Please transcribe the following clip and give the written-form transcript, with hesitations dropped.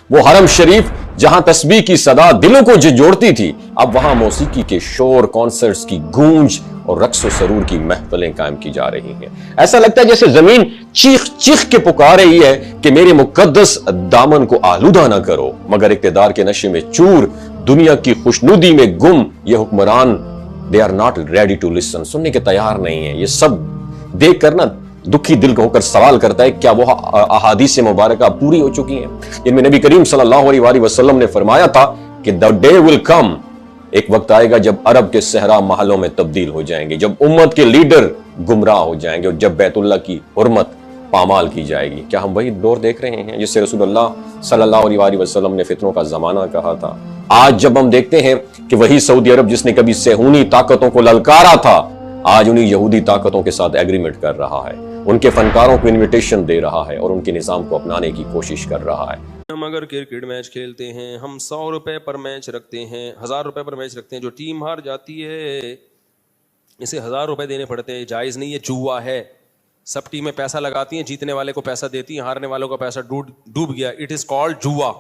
وہ حرم شریف جہاں تسبیح کی صدا دلوں کو جھنجھوڑتی تھی، اب وہاں موسیقی کے شور، کانسرٹس کی گونج اور رقص و سرور کی محفلیں قائم کی جا رہی ہیں۔ ایسا لگتا ہے جیسے زمین چیخ چیخ کے پکار رہی ہے کہ میرے مقدس دامن کو آلودہ نہ کرو، مگر اقتدار کے نشے میں چور، دنیا کی خوشنودی میں گم یہ حکمران they are not ready to listen، سننے کے تیار نہیں ہیں۔ یہ سب دیکھ کر نا دکھی دل کو ہو کر سوال کرتا ہے کیا وہ احادیث مبارکہ پوری ہو چکی ہیں جن میں نبی کریم صلی اللہ علیہ وآلہ وسلم نے فرمایا تھا کہ the day will come، ایک وقت آئے گا جب عرب کے صحرا محلوں میں تبدیل ہو جائیں گے، جب امت کے لیڈر گمراہ ہو جائیں گے اور جب بیت اللہ کی حرمت پامال کی جائے گی۔ کیا ہم وہی دور دیکھ رہے ہیں جس سے رسول اللہ صلی اللہ علیہ وآلہ وسلم نے فتنوں کا زمانہ کہا تھا؟ آج جب ہم دیکھتے ہیں کہ وہی سعودی عرب جس نے کبھی صہیونی طاقتوں کو للکارا تھا، آج انہیں یہودی طاقتوں کے ساتھ ایگریمنٹ کر رہا ہے، ان کے فنکاروں کو انویٹیشن دے رہا ہے اور ان کے نظام کو اپنانے کی کوشش کر رہا ہے۔ ہم اگر کرکٹ میچ کھیلتے ہیں، ہم 100 روپے پر میچ رکھتے ہیں، 1000 روپے پر میچ رکھتے ہیں، جو ٹیم ہار جاتی ہے اسے 1000 روپے دینے پڑتے ہیں، جائز نہیں ہے، جوا ہے۔ سب ٹیمیں پیسہ لگاتی ہیں، جیتنے والے کو پیسہ دیتی ہیں، ہارنے والوں کا پیسہ ڈوب گیا، اٹ از کالڈ جوا۔